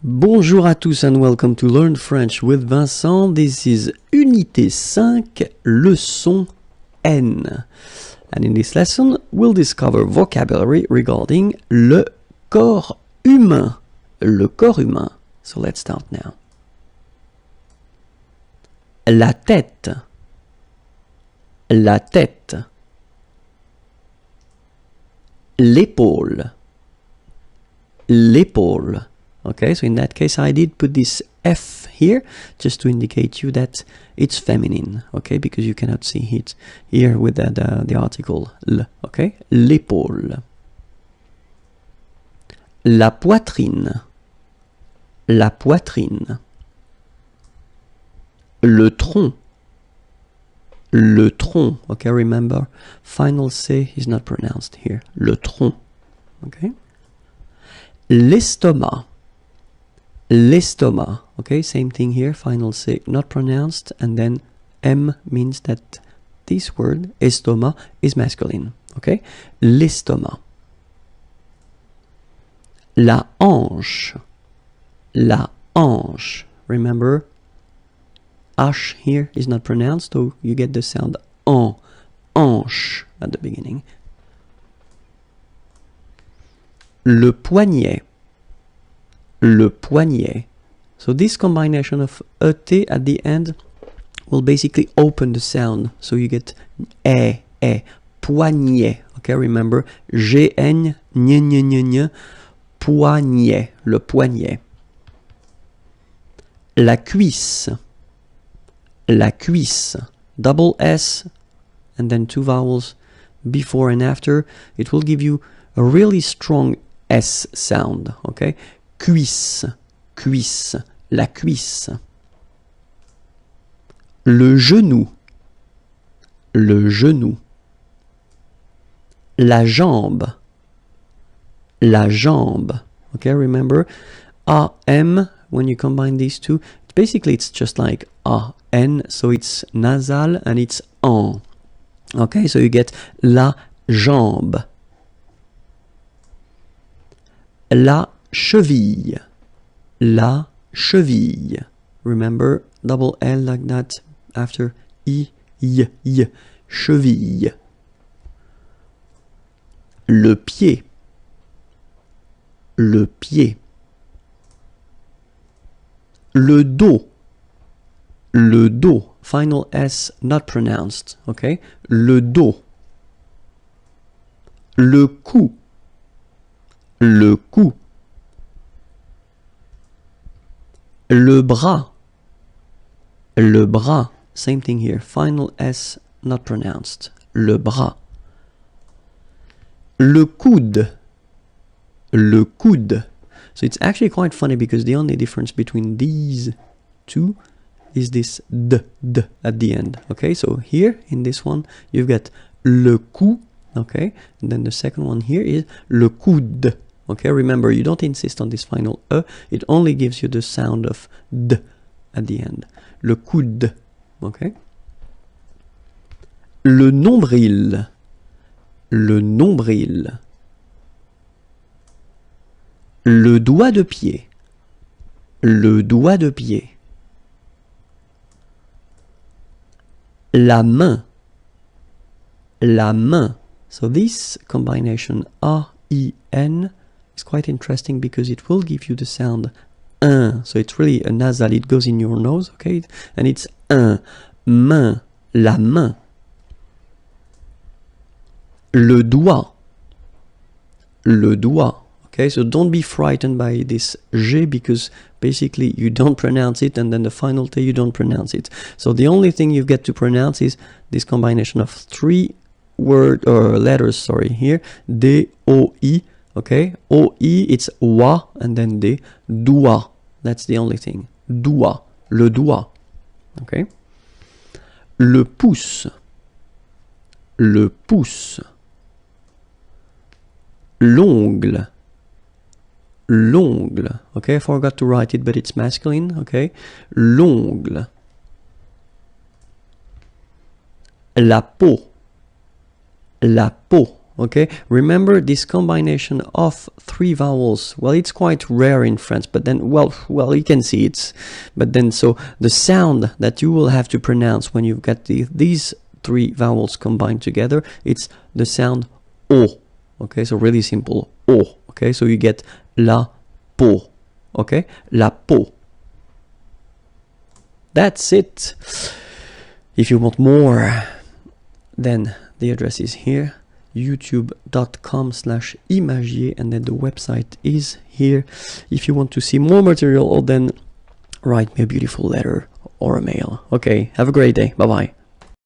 Bonjour à tous and welcome to Learn French with Vincent. This is Unité 5, leçon N. And in this lesson, we'll discover vocabulary regarding le corps humain. Le corps humain. So let's start now. La tête. La tête. L'épaule. L'épaule. Okay, so in that case I did put this F here just to indicate you that it's feminine, okay, because you cannot see it here with the article L, okay? L'épaule. La poitrine. La poitrine. Le tronc. Le tronc, okay, remember, final C is not pronounced here. Le tronc, okay? L'estomac. L'estomac, okay, same thing here, final C not pronounced, and then M means that this word, estomac, is masculine, okay? L'estomac. La hanche. La hanche. Remember, H here is not pronounced, so you get the sound en, hanche at the beginning. Le poignet. Le poignet. So this combination of ET at the end will basically open the sound. So you get poignet. Okay, remember, G-N, poignet, le poignet. La cuisse. La cuisse. Double S and then two vowels before and after. It will give you a really strong S sound, okay? Cuisse, cuisse, la cuisse. Le genou, le genou. La jambe, la jambe. Okay, remember, A-M, when you combine these two, basically it's just like A-N, so it's nasal and it's en. Okay, so you get la jambe. La cheville. La cheville. Remember, double L like that after I, y. Cheville. Le pied. Le pied. Le dos. Le dos. Final S not pronounced. Okay? Le dos. Le cou. Le cou. Le bras. Le bras. Same thing here. Final S not pronounced. Le bras. Le coude. Le coude. So it's actually quite funny because the only difference between these two is this d at the end. Okay, so here in this one you've got le cou. Okay, and then the second one here is le coude. Okay, remember, you don't insist on this final E, it only gives you the sound of D at the end. Le coude, okay? Le nombril. Le nombril. Le doigt de pied. Le doigt de pied. La main. La main. So this combination A-I-N is quite interesting because it will give you the sound un. So it's really a nasal, it goes in your nose, okay? And it's un, main, la main. Le doigt. Le doigt. Okay, so don't be frightened by this G because basically you don't pronounce it and then the final T you don't pronounce it. So the only thing you've got to pronounce is this combination of three letters, sorry, here, D, O, I. Okay, O-I, it's wa, and then D, doigt. That's the only thing. Doigt, le doigt. Okay. Le pouce. Le pouce. L'ongle. L'ongle. Okay, I forgot to write it, but it's masculine. Okay. L'ongle. La peau. La peau. Okay, remember this combination of 3 vowels. Well, it's quite rare in French, but then, well, you can see it. But then, so the sound that you will have to pronounce when you've got these 3 vowels combined together, it's the sound O. Okay, so really simple, O. Okay, so you get la peau. Okay, la peau. That's it. If you want more, then the address is here, youtube.com/imagier, and then the website is here. If you want to see more material, or then write me a beautiful letter or a mail. Okay, have a great day. Bye bye.